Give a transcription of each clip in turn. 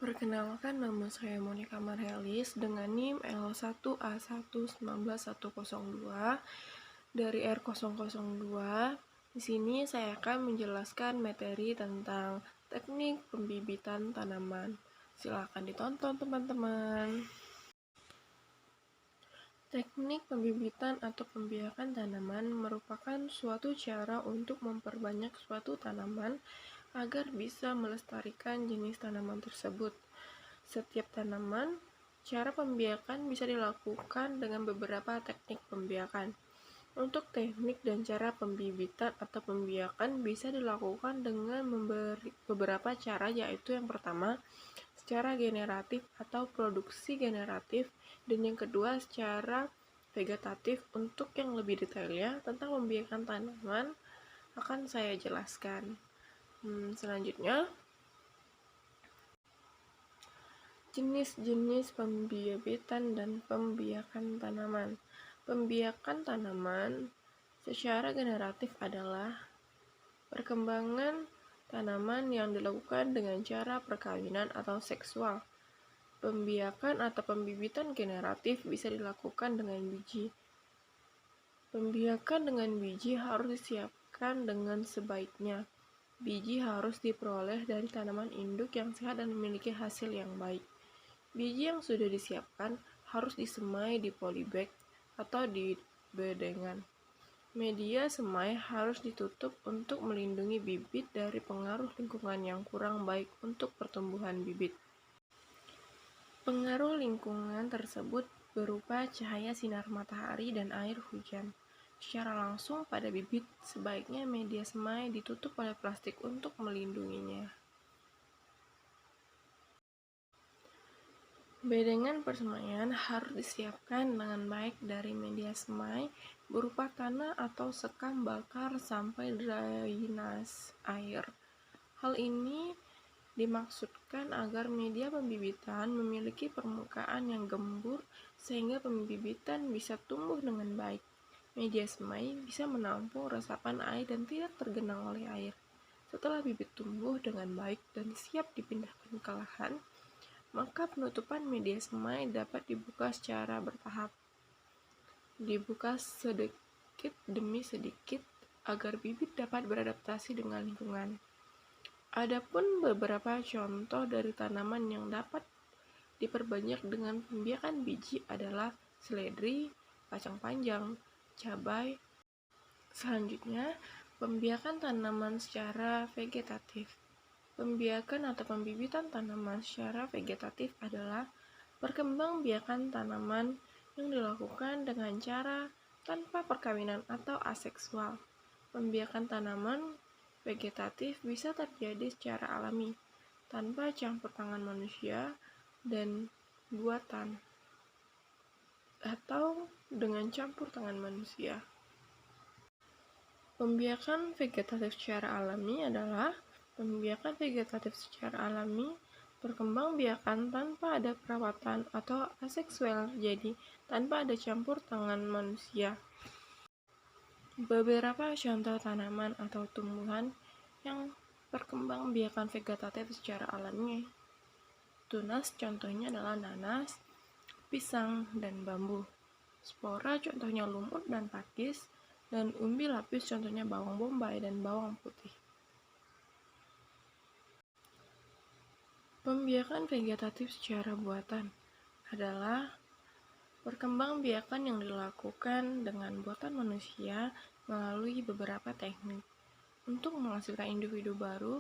Perkenalkan, nama saya Monica Marhelis dengan NIM L1A1191102 dari R002. Di sini saya akan menjelaskan materi tentang teknik pembibitan tanaman. Silakan ditonton, teman-teman. Teknik pembibitan atau pembiakan tanaman merupakan suatu cara untuk memperbanyak suatu tanaman agar bisa melestarikan jenis tanaman tersebut. Setiap tanaman, cara pembiakan bisa dilakukan dengan beberapa teknik pembiakan. Untuk teknik dan cara pembibitan atau pembiakan bisa dilakukan dengan beberapa cara, yaitu yang pertama, secara generatif atau produksi generatif, dan yang kedua secara vegetatif. Untuk yang lebih detailnya tentang pembiakan tanaman akan saya jelaskan. Selanjutnya, jenis-jenis pembibitan dan pembiakan tanaman. Pembiakan tanaman secara generatif adalah perkembangan tanaman yang dilakukan dengan cara perkawinan atau seksual. Pembiakan atau pembibitan generatif bisa dilakukan dengan biji. Pembiakan dengan biji harus disiapkan dengan sebaiknya. Biji harus diperoleh dari tanaman induk yang sehat dan memiliki hasil yang baik. Biji yang sudah disiapkan harus disemai di polybag atau di bedengan. Media semai harus ditutup untuk melindungi bibit dari pengaruh lingkungan yang kurang baik untuk pertumbuhan bibit. Pengaruh lingkungan tersebut berupa cahaya sinar matahari dan air hujan. Secara langsung pada bibit, sebaiknya media semai ditutup oleh plastik untuk melindunginya. Bedengan persemaian harus disiapkan dengan baik dari media semai berupa tanah atau sekam bakar sampai drainase air. Hal ini dimaksudkan agar media pembibitan memiliki permukaan yang gembur sehingga pembibitan bisa tumbuh dengan baik. Media semai bisa menampung resapan air dan tidak tergenang oleh air. Setelah bibit tumbuh dengan baik dan siap dipindahkan ke lahan, maka penutupan media semai dapat dibuka secara bertahap. Dibuka sedikit demi sedikit agar bibit dapat beradaptasi dengan lingkungan. Adapun beberapa contoh dari tanaman yang dapat diperbanyak dengan pembiakan biji adalah seledri, kacang panjang, cabai. Selanjutnya, pembiakan tanaman secara vegetatif. Pembiakan atau pembibitan tanaman secara vegetatif adalah perkembangbiakan tanaman yang dilakukan dengan cara tanpa perkawinan atau aseksual. Pembiakan tanaman vegetatif bisa terjadi secara alami, tanpa campur tangan manusia dan buatan, atau dengan campur tangan manusia. Pembiakan vegetatif secara alami adalah pembiakan vegetatif secara alami, perkembangbiakan tanpa ada perawatan atau aseksual terjadi tanpa ada campur tangan manusia. Beberapa contoh tanaman atau tumbuhan yang perkembangbiakan vegetatif secara alami. Tunas contohnya adalah nanas, pisang, dan bambu. Spora contohnya lumut dan pakis, dan umbi lapis contohnya bawang bombay dan bawang putih. Pembiakan vegetatif secara buatan adalah perkembangbiakan yang dilakukan dengan buatan manusia melalui beberapa teknik untuk menghasilkan individu baru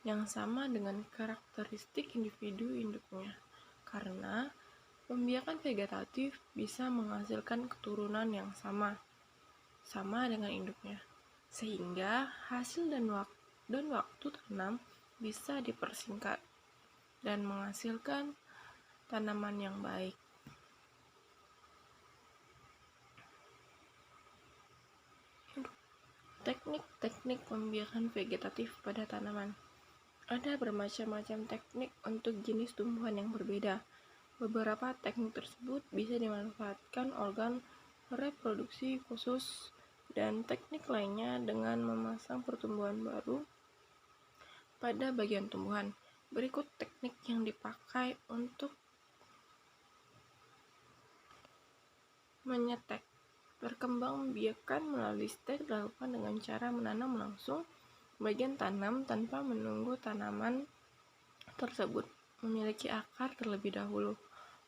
yang sama dengan karakteristik individu induknya. Karena pembiakan vegetatif bisa menghasilkan keturunan yang sama dengan induknya, sehingga hasil dan waktu tanam bisa dipersingkat dan menghasilkan tanaman yang baik. Teknik-teknik pembiakan vegetatif pada tanaman. Ada bermacam-macam teknik untuk jenis tumbuhan yang berbeda. Beberapa teknik tersebut bisa dimanfaatkan organ reproduksi khusus dan teknik lainnya dengan memasang pertumbuhan baru pada bagian tumbuhan. Berikut teknik yang dipakai untuk menyetek. Perkembangbiakan melalui stek dilakukan dengan cara menanam langsung bagian tanam tanpa menunggu tanaman tersebut memiliki akar terlebih dahulu.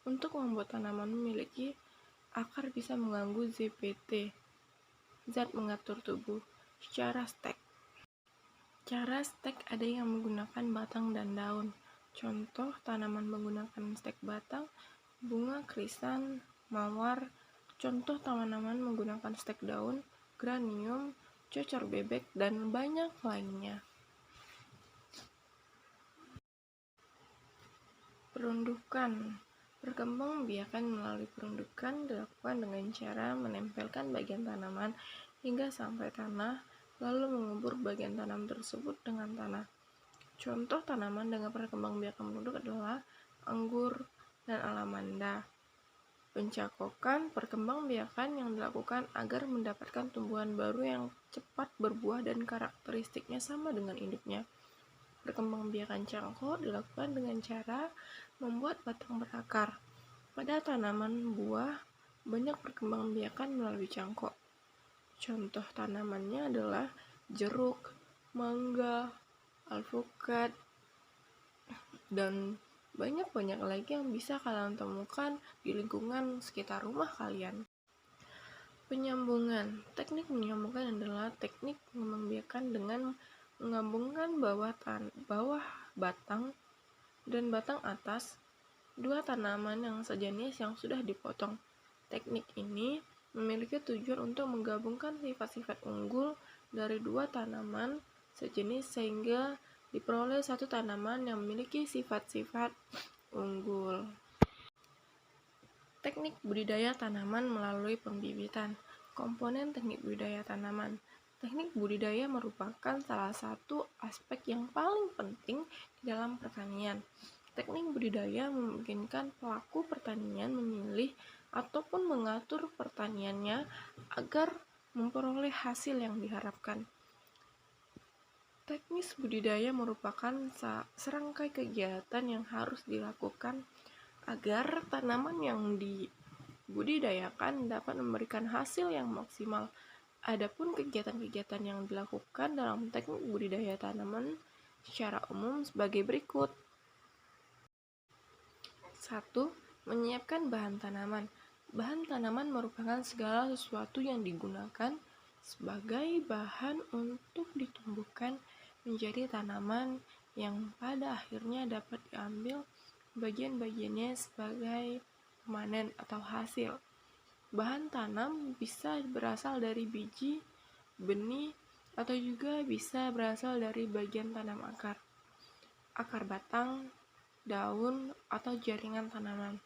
Untuk membuat tanaman memiliki akar bisa mengganggu ZPT, zat mengatur tubuh, secara stek. Cara stek ada yang menggunakan batang dan daun. Contoh tanaman menggunakan stek batang, bunga krisan, mawar. Contoh tanaman menggunakan stek daun, geranium, cocor bebek, dan banyak lainnya. Perundukan. Perkembangbiakan melalui perundukan dilakukan dengan cara menempelkan bagian tanaman hingga sampai tanah, lalu mengubur bagian tanam tersebut dengan tanah. Contoh tanaman dengan perkembangbiakan penduduk adalah anggur dan alamanda. Pencakokan perkembangbiakan yang dilakukan agar mendapatkan tumbuhan baru yang cepat berbuah dan karakteristiknya sama dengan induknya. Perkembangbiakan cangkok dilakukan dengan cara membuat batang berakar. Pada tanaman buah, banyak perkembangbiakan melalui cangkok. Contoh tanamannya adalah jeruk, mangga, alpukat, dan banyak lagi yang bisa kalian temukan di lingkungan sekitar rumah kalian. Penyambungan. Teknik menyambungkan adalah teknik mengembangbiakan dengan menggabungkan bawah batang dan batang atas dua tanaman yang sejenis yang sudah dipotong. Teknik ini memiliki tujuan untuk menggabungkan sifat-sifat unggul dari dua tanaman sejenis sehingga diperoleh satu tanaman yang memiliki sifat-sifat unggul. Teknik budidaya tanaman melalui pembibitan. Komponen teknik budidaya tanaman. Teknik budidaya merupakan salah satu aspek yang paling penting di dalam pertanian. Teknik budidaya memungkinkan pelaku pertanian memilih ataupun mengatur pertaniannya agar memperoleh hasil yang diharapkan. Teknis budidaya merupakan serangkai kegiatan yang harus dilakukan agar tanaman yang dibudidayakan dapat memberikan hasil yang maksimal. Adapun kegiatan-kegiatan yang dilakukan dalam teknik budidaya tanaman secara umum sebagai berikut. 1. Menyiapkan bahan tanaman. Bahan tanaman merupakan segala sesuatu yang digunakan sebagai bahan untuk ditumbuhkan menjadi tanaman yang pada akhirnya dapat diambil bagian-bagiannya sebagai panen atau hasil. Bahan tanam bisa berasal dari biji, benih, atau juga bisa berasal dari bagian tanam akar batang, daun, atau jaringan tanaman.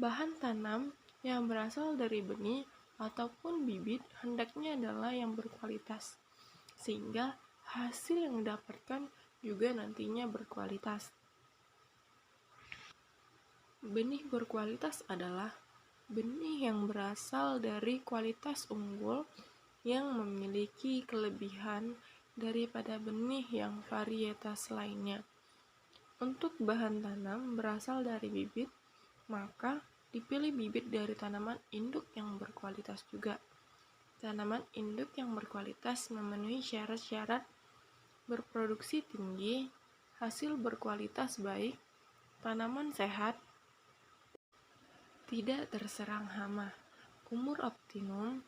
Bahan tanam yang berasal dari benih ataupun bibit hendaknya adalah yang berkualitas, sehingga hasil yang didapatkan juga nantinya berkualitas. Benih berkualitas adalah benih yang berasal dari kualitas unggul yang memiliki kelebihan daripada benih yang varietas lainnya. Untuk bahan tanam berasal dari bibit, maka dipilih bibit dari tanaman induk yang berkualitas juga. Tanaman induk yang berkualitas memenuhi syarat-syarat berproduksi tinggi, hasil berkualitas baik, tanaman sehat, tidak terserang hama, umur optimum,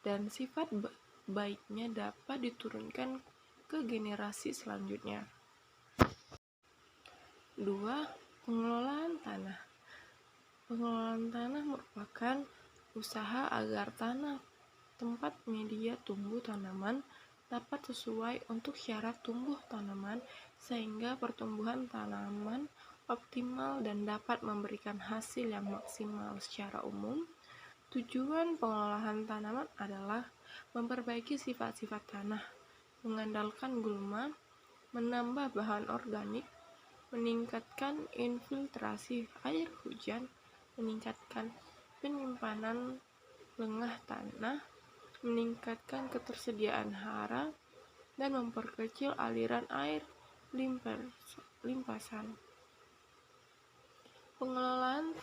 dan sifat baiknya dapat diturunkan ke generasi selanjutnya. 2. Pengelolaan tanah. Pengelolaan tanah merupakan usaha agar tanah tempat media tumbuh tanaman dapat sesuai untuk syarat tumbuh tanaman sehingga pertumbuhan tanaman optimal dan dapat memberikan hasil yang maksimal. Secara umum, tujuan pengelolaan tanaman adalah memperbaiki sifat-sifat tanah, mengandalkan gulma, menambah bahan organik, meningkatkan infiltrasi air hujan, meningkatkan penyimpanan lengah tanah, meningkatkan ketersediaan hara, dan memperkecil aliran air limpasan. Pengelolaan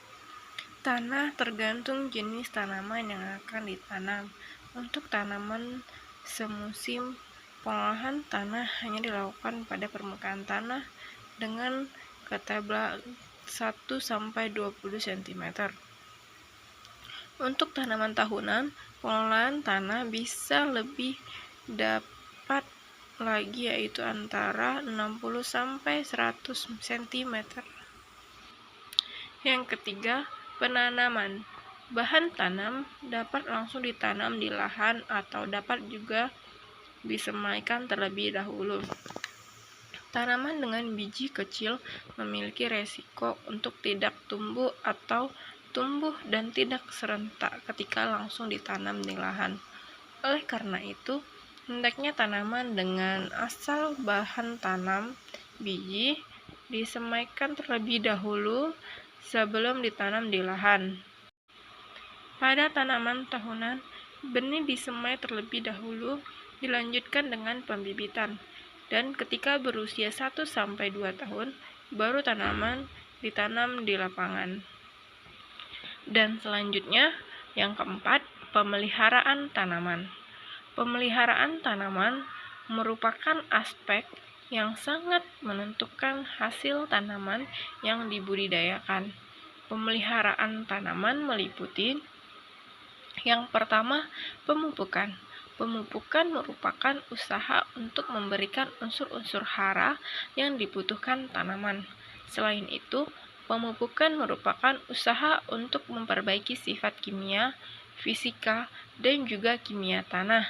tanah tergantung jenis tanaman yang akan ditanam. Untuk tanaman semusim, pengolahan tanah hanya dilakukan pada permukaan tanah dengan ketebalan 1-20 cm. Untuk tanaman tahunan, pengelolaan tanah bisa lebih dapat lagi, yaitu antara 60-100 cm. Yang ketiga, penanaman. Bahan tanam dapat langsung ditanam di lahan atau dapat juga disemaikan terlebih dahulu. Tanaman dengan biji kecil memiliki resiko untuk tidak tumbuh atau tumbuh dan tidak serentak ketika langsung ditanam di lahan. Oleh karena itu, hendaknya tanaman dengan asal bahan tanam biji disemaikan terlebih dahulu sebelum ditanam di lahan. Pada tanaman tahunan, benih disemai terlebih dahulu, dilanjutkan dengan pembibitan, dan ketika berusia 1-2 tahun, baru tanaman ditanam di lapangan. Dan selanjutnya, yang keempat, pemeliharaan tanaman. Pemeliharaan tanaman merupakan aspek yang sangat menentukan hasil tanaman yang dibudidayakan. Pemeliharaan tanaman meliputi yang pertama, pemupukan. Pemupukan merupakan usaha untuk memberikan unsur-unsur hara yang dibutuhkan tanaman. Selain itu, pemupukan merupakan usaha untuk memperbaiki sifat kimia, fisika, dan juga kimia tanah.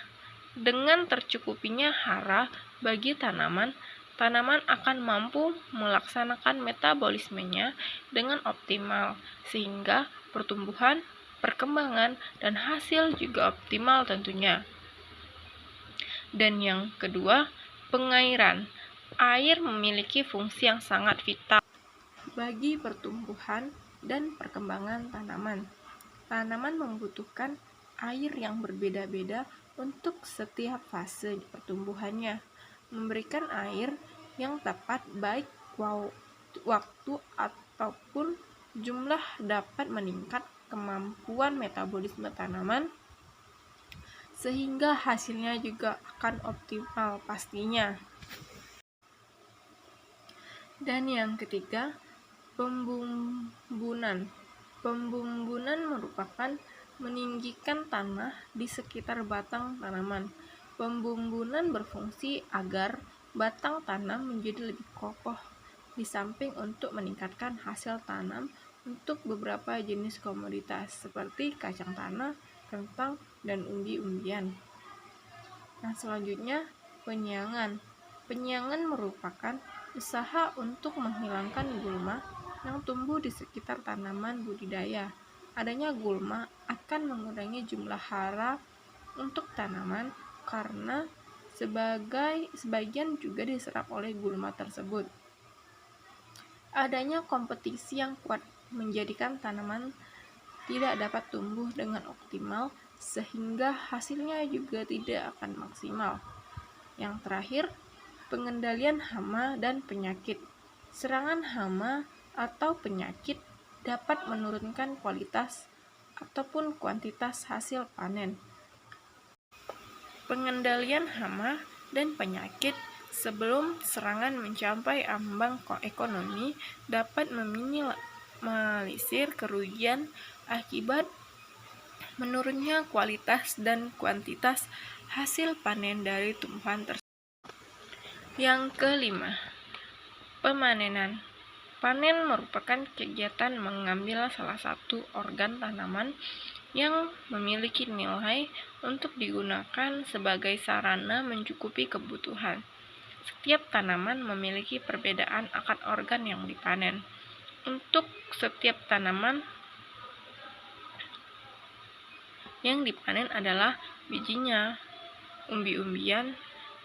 Dengan tercukupinya hara bagi tanaman, tanaman akan mampu melaksanakan metabolismenya dengan optimal, sehingga pertumbuhan, perkembangan, dan hasil juga optimal tentunya. Dan yang kedua, pengairan. Air memiliki fungsi yang sangat vital bagi pertumbuhan dan perkembangan tanaman. Tanaman membutuhkan air yang berbeda-beda untuk setiap fase pertumbuhannya. Memberikan air yang tepat baik waktu ataupun jumlah dapat meningkat kemampuan metabolisme tanaman, sehingga hasilnya juga akan optimal pastinya. Dan yang ketiga, pembumbunan. Pembumbunan merupakan meninggikan tanah di sekitar batang tanaman. Pembumbunan berfungsi agar batang tanam menjadi lebih kokoh, di samping untuk meningkatkan hasil tanam untuk beberapa jenis komoditas seperti kacang tanah, kentang, dan umbi-umbian. Nah, selanjutnya penyiangan. Penyiangan merupakan usaha untuk menghilangkan gulma yang tumbuh di sekitar tanaman budidaya. Adanya gulma akan mengurangi jumlah hara untuk tanaman karena sebagian juga diserap oleh gulma tersebut. Adanya kompetisi yang kuat menjadikan tanaman tidak dapat tumbuh dengan optimal, sehingga hasilnya juga tidak akan maksimal. Yang terakhir, pengendalian hama dan penyakit. Serangan hama atau penyakit dapat menurunkan kualitas ataupun kuantitas hasil panen. Pengendalian hama dan penyakit sebelum serangan mencapai ambang ekonomi dapat meminimalisir kerugian akibat menurunnya kualitas dan kuantitas hasil panen dari tumbuhan tersebut. Yang kelima, pemanenan. Panen merupakan kegiatan mengambil salah satu organ tanaman yang memiliki nilai untuk digunakan sebagai sarana mencukupi kebutuhan. Setiap tanaman memiliki perbedaan akan organ yang dipanen. Untuk setiap tanaman yang dipanen adalah bijinya, umbi-umbian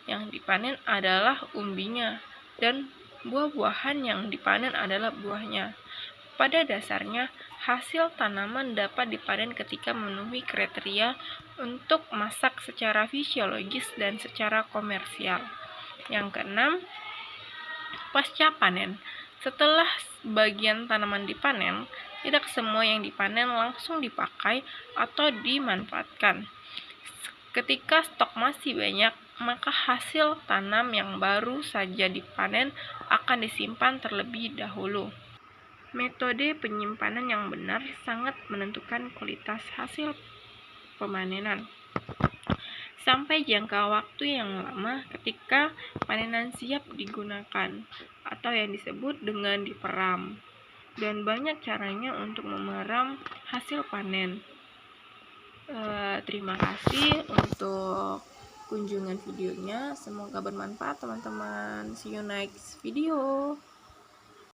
yang dipanen adalah umbinya, dan buah-buahan yang dipanen adalah buahnya. Pada dasarnya, hasil tanaman dapat dipanen ketika memenuhi kriteria untuk masak secara fisiologis dan secara komersial. Yang keenam, Pasca panen, setelah bagian tanaman dipanen, tidak semua yang dipanen langsung dipakai atau dimanfaatkan. Ketika stok masih banyak, maka hasil tanam yang baru saja dipanen akan disimpan terlebih dahulu. Metode penyimpanan yang benar sangat menentukan kualitas hasil pemanenan. Sampai jangka waktu yang lama ketika panenan siap digunakan, atau yang disebut dengan diperam. Dan banyak caranya untuk memeram hasil panen. Terima kasih untuk kunjungan videonya. Semoga bermanfaat teman-teman. See you next video.